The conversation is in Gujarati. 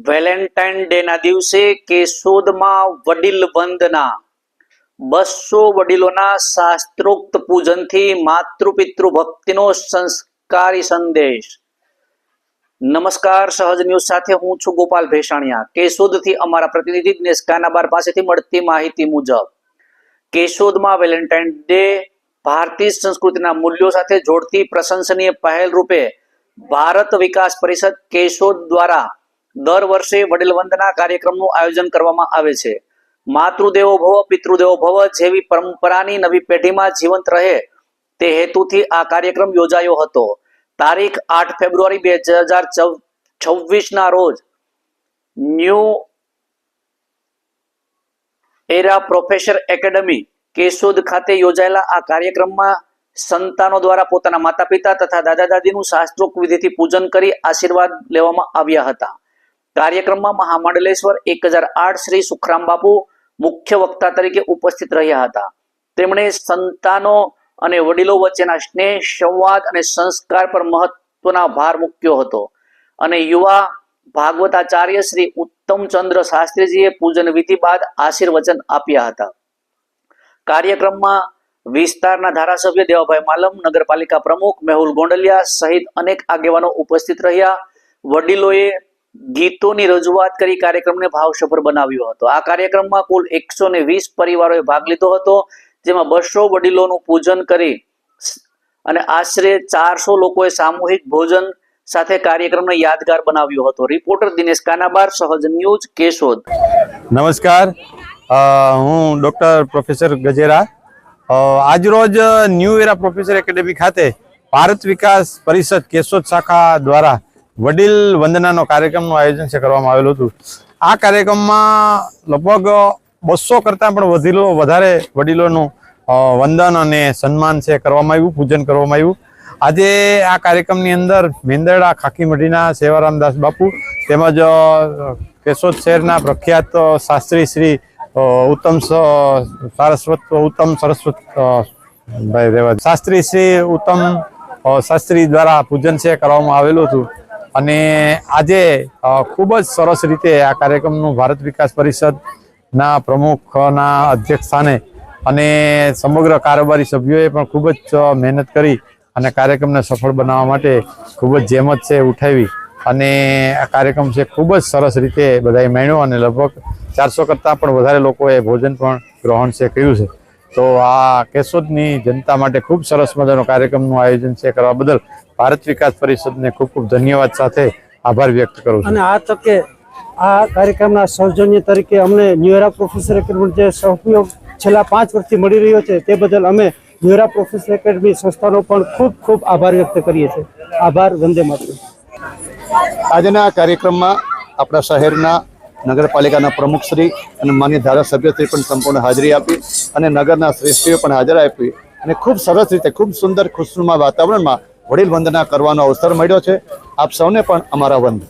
વેલેન્ટાઇન ડે ના દિવસે કેશોદમાં વડીલ વંદના 200 વડીલોના શાસ્ત્રોક્ત પૂજનથી માતૃપિતૃ ભક્તિનો સંસ્કારી સંદેશ। નમસ્કાર, સહજ ન્યૂઝ સાથે હું છું ગોપાલ ભેસાણિયા। કેશોદથી અમારા પ્રતિનિધિ દિનેશ કાનાબાર પાસેથી મળતી માહિતી મુજબ કેશોદમાં વેલેન્ટાઇન ડે ભારતીય સંસ્કૃતિના મૂલ્યો સાથે જોડતી પ્રશંસનીય પહેલ રૂપે ભારત વિકાસ પરિષદ કેશોદ દ્વારા દર વર્ષે વડીલ વંદના કાર્યક્રમનું આયોજન કરવામાં આવે છે। માતૃદેવો ભવ પિતૃદેવો ભવ જેવી પરંપરાની નવી પેઢીમાં જીવંત રહે તે હેતુથી આ કાર્યક્રમ યોજાયો હતો। તારીખ 8 ફેબ્રુઆરી 2026 ના રોજ ન્યૂ એરા પ્રોફેસર એકેડમી કેશોદ ખાતે યોજાયેલા આ કાર્યક્રમમાં સંતાનો દ્વારા પોતાના માતા પિતા તથા દાદા દાદીનું શાસ્ત્રોક્ત વિધિથી પૂજન કરી આશીર્વાદ લેવામાં આવ્યા હતા। કાર્યક્રમમાં મહામંડલેશ્વર 1008 શ્રી સુખરામ બાપુ મુખ્ય વક્તા તરીકે ઉપસ્થિત રહ્યા હતા। તેમણે સંતાનો અને વડીલો વચ્ચેના સ્નેહ, સંવાદ અને સંસ્કાર પર મહત્વના ભાર મૂક્યો હતો અને યુવા ભાગવતાચાર્ય શ્રી ઉત્તમચંદ્ર શાસ્ત્રીજીએ પૂજન વિધિ બાદ આશીર્વચન આપ્યા હતા। કાર્યક્રમમાં વિસ્તારના ધારાસભ્ય દેવાભાઈ માલમ, નગરપાલિકા પ્રમુખ મેહુલ ગોંડલિયા સહિત અનેક આગેવાનો ઉપસ્થિત રહ્યા। વડીલોએ ગીતોની રજૂઆત કરી કાર્યક્રમને ભાવસભર બનાવ્યો હતો। આ કાર્યક્રમમાં કુલ 120 પરિવારોએ ભાગ લીધો હતો, જેમાં 200 વડીલોનું પૂજન કરી અને આશરે 400 લોકોએ સામૂહિક ભોજન સાથે કાર્યક્રમને યાદગાર બનાવ્યો હતો। રિપોર્ટર દિનેશ કાનાબાર, સહજ ન્યૂઝ, કેશોદ। નમસ્કાર, હું ડોક્ટર પ્રોફેસર ગજેરા આજરોજ ન્યૂ એરા પ્રોફેસર એકેડેમી ખાતે ભારત વિકાસ પરિષદ કેશોદ શાખા દ્વારા વડીલ વંદનાનો કાર્યક્રમનું આયોજન કરવામાં આવેલું હતું। આ કાર્યક્રમમાં લગભગ 200 કરતાં પણ વધારે વડીલોનું વંદન અને સન્માન છે કરવામાં આવ્યું, પૂજન કરવામાં આવ્યું। આજે આ કાર્યક્રમની અંદર મેંદરડા ખાકીમઢીના સેવારામદાસ બાપુ તેમજ કેશોદ શહેરના પ્રખ્યાત શાસ્ત્રી શ્રી ઉત્તમ સરસ્વત શાસ્ત્રી શ્રી ઉત્તમ શાસ્ત્રી દ્વારા પૂજન છે કરવામાં આવેલું હતું અને આજે ખૂબ જ સરસ રીતે આ કાર્યક્રમનું ભારત વિકાસ પરિષદના પ્રમુખના અધ્યક્ષ સ્થાને અને સમગ્ર કારોબારી સભ્યોએ પણ ખૂબ જ મહેનત કરી અને કાર્યક્રમને સફળ બનાવવા માટે ખૂબ જ જહેમત છે ઉઠાવી અને આ કાર્યક્રમ છે ખૂબ જ સરસ રીતે બધાએ માણ્યો અને લગભગ 400 કરતાં પણ વધારે લોકોએ ભોજન પણ ગ્રહણ છે કર્યું છે। તો આ કેશોદની જનતા માટે ખૂબ સરસ મજાનો કાર્યક્રમનું આયોજન છે કરવા બદલ ભારત વિકાસ પરિષદને ખૂબ ખૂબ ધન્યવાદ સાથે આભાર વ્યક્ત કરું છું। અને આ તકે આ કાર્યક્રમના સૌજન્ય તરીકે અમને ન્યૂ એરા પ્રોફેસર એકેડમી જે સહયોગ છેલ્લા 5 વર્ષથી મળી રહ્યો છે તે બદલ અમે ન્યૂ એરા પ્રોફેસર એકેડમી સંસ્થાનો પણ ખૂબ ખૂબ આભાર વ્યક્ત કરીએ છીએ। આભાર, વંદે માતરમ। આજના કાર્યક્રમમાં આપણા શહેરના નગરપાલિકાના પ્રમુખશ્રી અને માન્ય ધારાસભ્યશ્રી પણ સંપૂર્ણ હાજરી આપી અને નગરના શ્રેષ્ઠીઓ પણ હાજર આપી અને ખૂબ સરસ રીતે ખૂબ સુંદર ખુશનુમા વાતાવરણમાં વડીલ વંદના કરવાનો અવસર મળ્યો છે। આપ સૌને પણ અમારા વંદન।